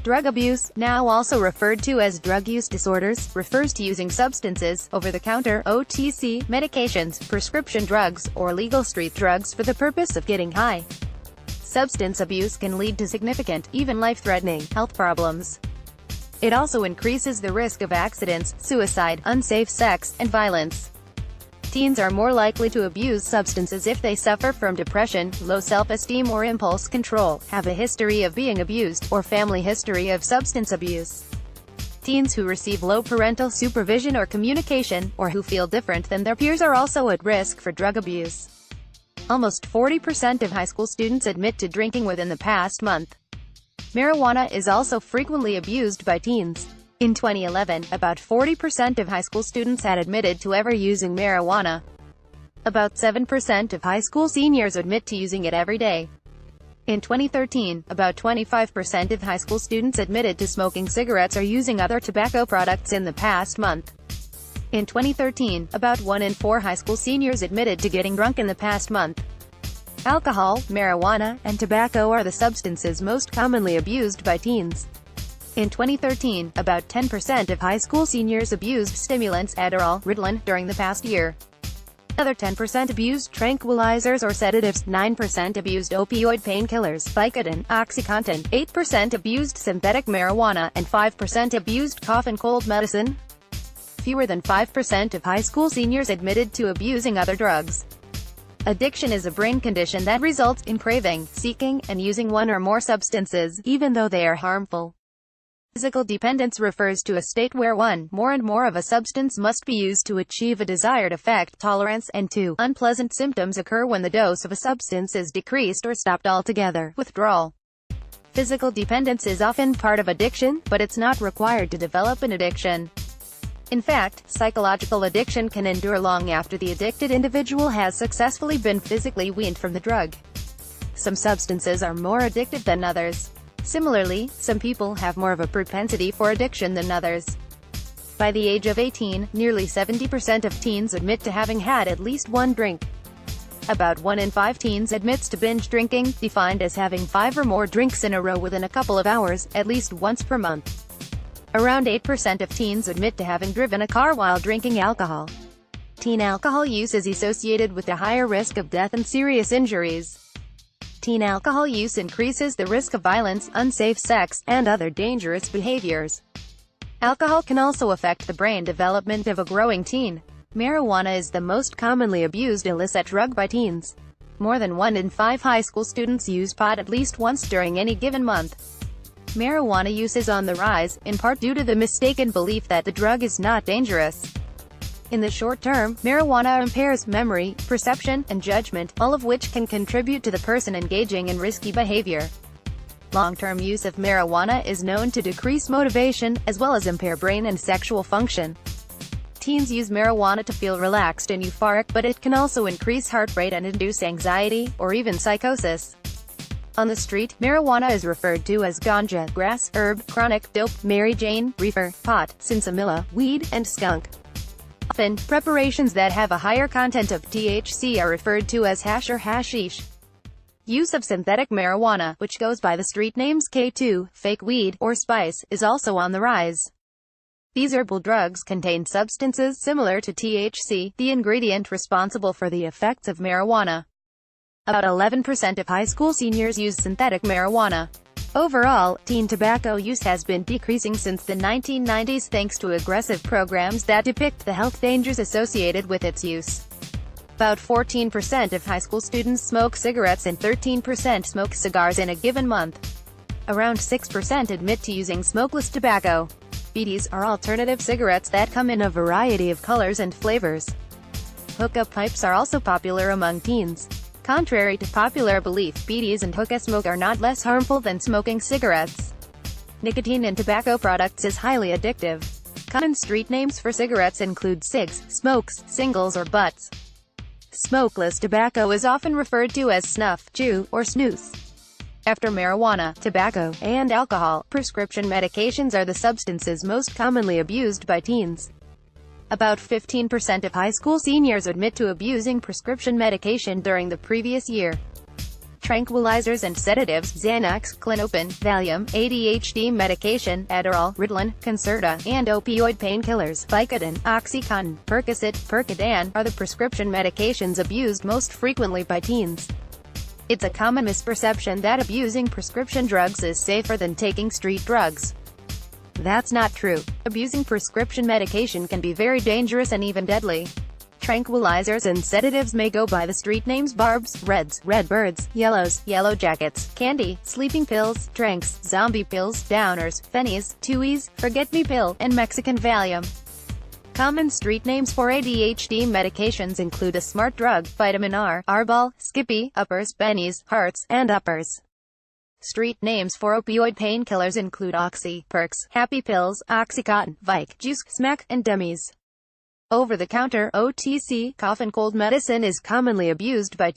Drug abuse, now also referred to as drug use disorders, refers to using substances, over-the-counter (OTC) medications, prescription drugs, or legal street drugs for the purpose of getting high. Substance abuse can lead to significant, even life-threatening, health problems. It also increases the risk of accidents, suicide, unsafe sex, and violence. Teens are more likely to abuse substances if they suffer from depression, low self-esteem or impulse control, have a history of being abused, or family history of substance abuse. Teens who receive low parental supervision or communication, or who feel different than their peers are also at risk for drug abuse. Almost 40% of high school students admit to drinking within the past month. Marijuana is also frequently abused by teens. In 2011, about 40% of high school students had admitted to ever using marijuana. About 7% of high school seniors admit to using it every day. In 2013, about 25% of high school students admitted to smoking cigarettes or using other tobacco products in the past month. In 2013, about 1 in 4 high school seniors admitted to getting drunk in the past month. Alcohol, marijuana, and tobacco are the substances most commonly abused by teens. In 2013, about 10% of high school seniors abused stimulants, Adderall, Ritalin, during the past year. Another 10% abused tranquilizers or sedatives, 9% abused opioid painkillers, Vicodin, OxyContin, 8% abused synthetic marijuana, and 5% abused cough and cold medicine. Fewer than 5% of high school seniors admitted to abusing other drugs. Addiction is a brain condition that results in craving, seeking, and using one or more substances, even though they are harmful. Physical dependence refers to a state where one, more and more of a substance must be used to achieve a desired effect, tolerance, and 2. Unpleasant symptoms occur when the dose of a substance is decreased or stopped altogether, withdrawal. Physical dependence is often part of addiction, but it's not required to develop an addiction. In fact, psychological addiction can endure long after the addicted individual has successfully been physically weaned from the drug. Some substances are more addictive than others. Similarly, some people have more of a propensity for addiction than others. By the age of 18, nearly 70% of teens admit to having had at least one drink. About 1 in 5 teens admits to binge drinking, defined as having 5 or more drinks in a row within a couple of hours, at least once per month. Around 8% of teens admit to having driven a car while drinking alcohol. Teen alcohol use is associated with a higher risk of death and serious injuries. Teen alcohol use increases the risk of violence, unsafe sex, and other dangerous behaviors. Alcohol can also affect the brain development of a growing teen. Marijuana is the most commonly abused illicit drug by teens. More than 1 in 5 high school students use pot at least once during any given month. Marijuana use is on the rise, in part due to the mistaken belief that the drug is not dangerous. In the short term, marijuana impairs memory, perception, and judgment, all of which can contribute to the person engaging in risky behavior. Long-term use of marijuana is known to decrease motivation, as well as impair brain and sexual function. Teens use marijuana to feel relaxed and euphoric, but it can also increase heart rate and induce anxiety, or even psychosis. On the street, marijuana is referred to as ganja, grass, herb, chronic, dope, Mary Jane, reefer, pot, sinsemilla, weed, and skunk. Often, preparations that have a higher content of THC are referred to as hash or hashish. Use of synthetic marijuana, which goes by the street names K2, fake weed, or spice, is also on the rise. These herbal drugs contain substances similar to THC, the ingredient responsible for the effects of marijuana. About 11% of high school seniors use synthetic marijuana. Overall, teen tobacco use has been decreasing since the 1990s thanks to aggressive programs that depict the health dangers associated with its use. About 14% of high school students smoke cigarettes and 13% smoke cigars in a given month. Around 6% admit to using smokeless tobacco. BDs are alternative cigarettes that come in a variety of colors and flavors. Hookah pipes are also popular among teens. Contrary to popular belief, BDs and hookah smoke are not less harmful than smoking cigarettes. Nicotine in tobacco products is highly addictive. Common street names for cigarettes include cigs, smokes, singles or butts. Smokeless tobacco is often referred to as snuff, chew, or snus. After marijuana, tobacco, and alcohol, prescription medications are the substances most commonly abused by teens. About 15% of high school seniors admit to abusing prescription medication during the previous year. tranquilizers and sedatives, Xanax, Klonopin, Valium, ADHD medication, Adderall, Ritalin, Concerta, and opioid painkillers, Vicodin, Oxycontin, Percocet, Percodan, are the prescription medications abused most frequently by teens. It's a common misperception that abusing prescription drugs is safer than taking street drugs. That's not true. Abusing prescription medication can be very dangerous and even deadly. Tranquilizers and sedatives may go by the street names Barbs, Reds, Redbirds, Yellows, Yellow Jackets, Candy, Sleeping Pills, Tranks, Zombie Pills, Downers, Fennies, Tuies, Forget-Me Pill, and Mexican Valium. Common street names for ADHD medications include a smart drug, Vitamin R, Arbol, Skippy, Uppers, Bennies, Hearts, and Uppers. Street names for opioid painkillers include Oxy, Perks, Happy Pills, Oxycontin, Vic, Juice, Smack, and Dummies. Over-the-counter, OTC, cough and cold medicine is commonly abused by teens.